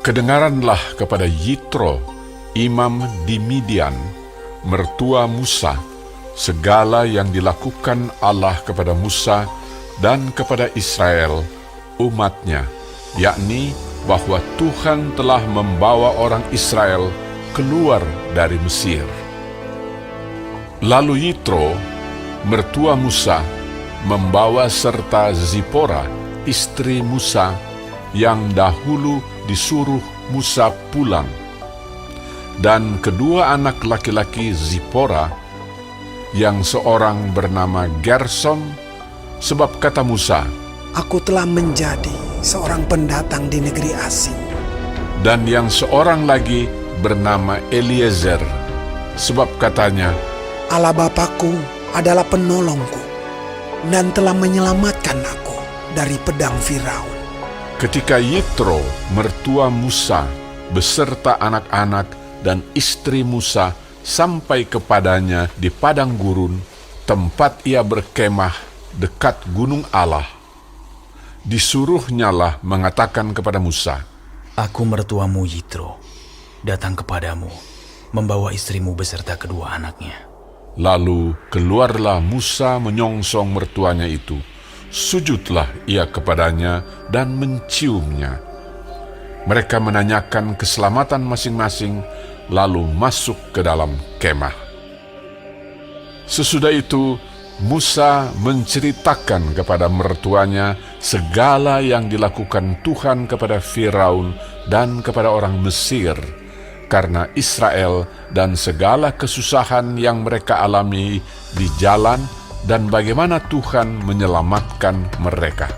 Kedengaranlah kepada Yitro, imam di Midian, mertua Musa, segala yang dilakukan Allah kepada Musa dan kepada Israel, umatnya, yakni bahwa Tuhan telah membawa orang Israel keluar dari Mesir. Lalu Yitro, mertua Musa, membawa serta Zipora, istri Musa, yang dahulu disuruh Musa pulang, dan kedua anak laki-laki Zipora, yang seorang bernama Gersom, sebab kata Musa, "Aku telah menjadi seorang pendatang di negeri asing." dan yang seorang lagi bernama Eliezer, sebab katanya, "Allah Bapakku adalah penolongku dan telah menyelamatkan aku dari pedang Firaun." Ketika Yitro, mertua Musa, beserta anak-anak dan istri Musa sampai kepadanya di padang gurun, tempat ia berkemah dekat gunung Allah, disuruhnyalah mengatakan kepada Musa, "Aku mertuamu Yitro, datang kepadamu, membawa istrimu beserta kedua anaknya." Lalu keluarlah Musa menyongsong mertuanya itu. Sujudlah ia kepadanya dan menciumnya. Mereka menanyakan keselamatan masing-masing, lalu masuk ke dalam kemah. Sesudah itu, Musa menceritakan kepada mertuanya segala yang dilakukan Tuhan kepada Firaun dan kepada orang Mesir, karena Israel dan segala kesusahan yang mereka alami di jalan dan bagaimana Tuhan menyelamatkan mereka.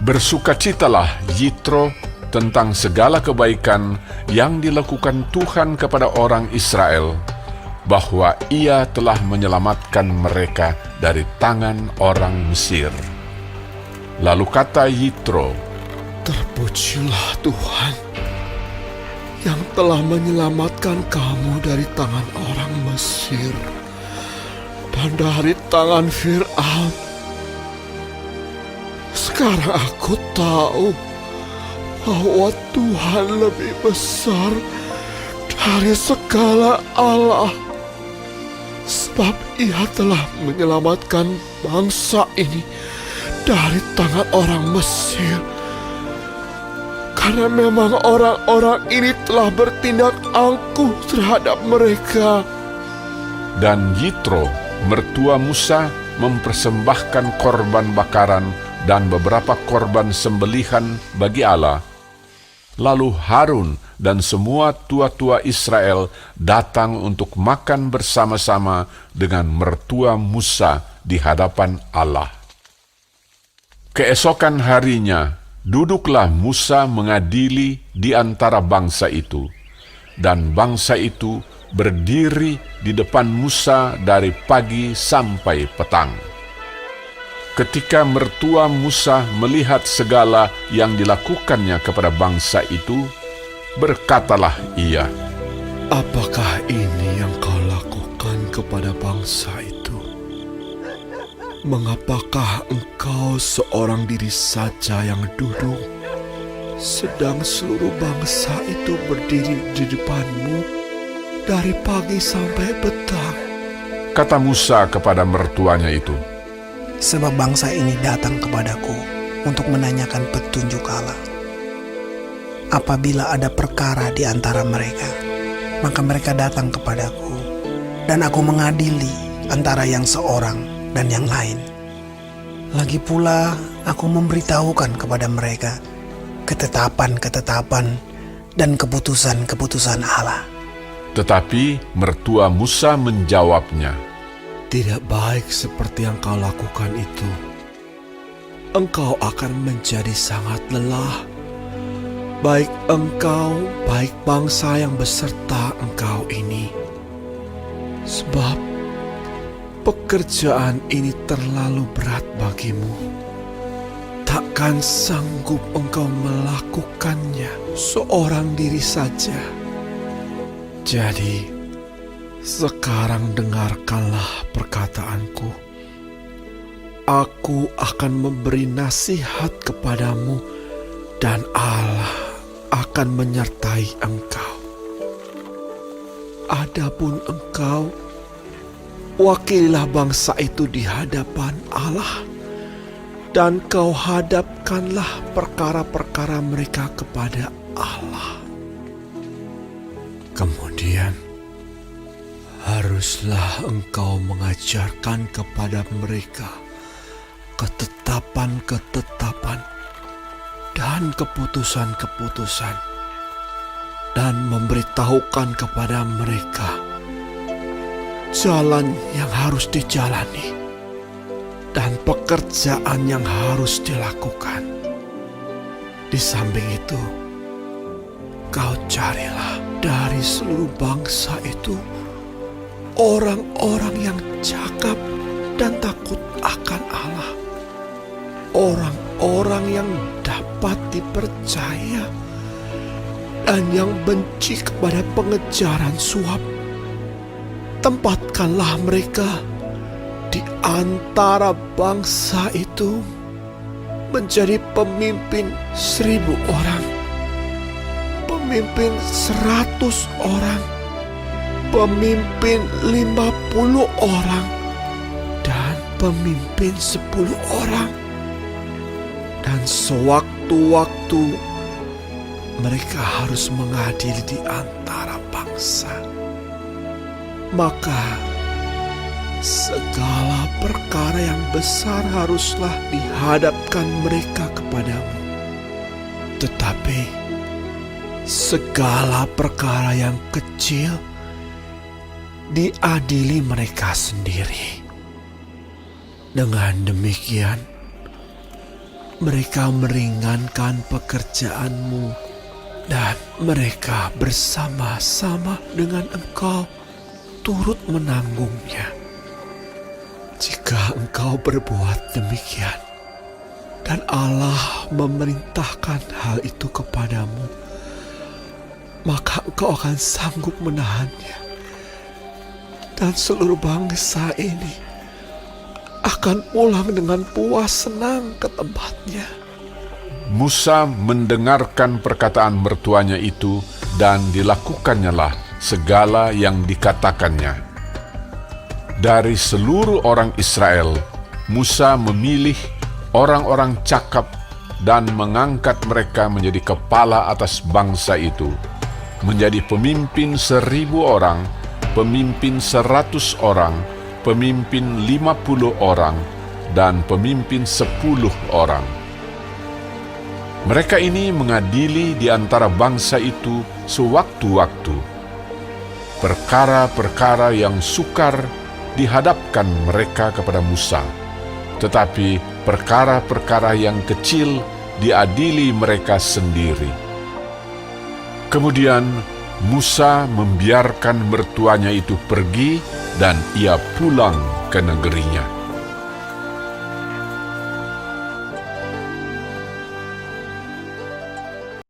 Bersukacitalah Yitro tentang segala kebaikan yang dilakukan Tuhan kepada orang Israel, bahwa ia telah menyelamatkan mereka dari tangan orang Mesir. Lalu kata Yitro, "Terpujilah Tuhan yang telah menyelamatkan kamu dari tangan orang Mesir dan dari tangan Firaun. Sekarang aku tahu bahwa Tuhan lebih besar dari segala Allah, sebab Ia telah menyelamatkan bangsa ini dari tangan orang Mesir. Karena memang orang-orang ini telah bertindak angkuh terhadap mereka." dan Yitro, mertua Musa, mempersembahkan korban bakaran dan beberapa korban sembelihan bagi Allah. Lalu Harun dan semua tua-tua Israel datang untuk makan bersama-sama dengan mertua Musa di hadapan Allah. Keesokan harinya, duduklah Musa mengadili di antara bangsa itu, dan bangsa itu berdiri di depan Musa dari pagi sampai petang. Ketika mertua Musa melihat segala yang dilakukannya kepada bangsa itu, berkatalah ia, "Apakah ini yang kau lakukan kepada bangsa itu? Mengapakah engkau seorang diri saja yang duduk, sedang seluruh bangsa itu berdiri di depanmu dari pagi sampai petang?" Kata Musa kepada mertuanya itu, Sebab bangsa ini datang kepadaku untuk menanyakan petunjuk Allah. Apabila ada perkara di antara mereka, maka mereka datang kepadaku, dan aku mengadili antara yang seorang dan yang lain. Lagi pula aku memberitahukan kepada mereka ketetapan-ketetapan dan keputusan-keputusan Allah. Tetapi mertua Musa menjawabnya, "Tidak baik seperti yang kau lakukan itu. Engkau akan menjadi sangat lelah, baik engkau, baik bangsa yang beserta engkau ini. Sebab pekerjaan ini terlalu berat bagimu. Takkan sanggup engkau melakukannya seorang diri saja. Jadi, sekarang dengarkanlah perkataanku. Aku akan memberi nasihat kepadamu dan Allah akan menyertai engkau. Adapun engkau, wakililah bangsa itu di hadapan Allah, dan kau hadapkanlah perkara-perkara mereka kepada Allah. Kemudian, haruslah engkau mengajarkan kepada mereka ketetapan-ketetapan dan keputusan-keputusan, dan memberitahukan kepada mereka jalan yang harus dijalani dan pekerjaan yang harus dilakukan. Di samping itu, kau carilah dari seluruh bangsa itu orang-orang yang cakap dan takut akan Allah, orang-orang yang dapat dipercaya dan yang benci kepada pengejaran suap. Tempatkanlah mereka di antara bangsa itu menjadi pemimpin 1.000 orang, pemimpin 100 orang, pemimpin 50 orang, dan pemimpin 10 orang. Dan sewaktu-waktu mereka harus mengadili di antara bangsa. Maka segala perkara yang besar haruslah dihadapkan mereka kepadamu. Tetapi segala perkara yang kecil diadili mereka sendiri. Dengan demikian, mereka meringankan pekerjaanmu dan mereka bersama-sama dengan engkau turut menanggungnya. Jika engkau berbuat demikian dan Allah memerintahkan hal itu kepadamu, maka engkau akan sanggup menahannya, dan seluruh bangsa ini akan pulang dengan puas senang ke tempatnya. Musa mendengarkan perkataan mertuanya itu, dan dilakukannya segala yang dikatakannya. Dari seluruh orang Israel, Musa memilih orang-orang cakap dan mengangkat mereka menjadi kepala atas bangsa itu, menjadi pemimpin 1.000 orang, pemimpin 100 orang, pemimpin 50 orang, dan pemimpin 10 orang. Mereka ini mengadili di antara bangsa itu sewaktu-waktu. Perkara-perkara yang sukar dihadapkan mereka kepada Musa, tetapi perkara-perkara yang kecil diadili mereka sendiri. Kemudian Musa membiarkan mertuanya itu pergi, dan ia pulang ke negerinya.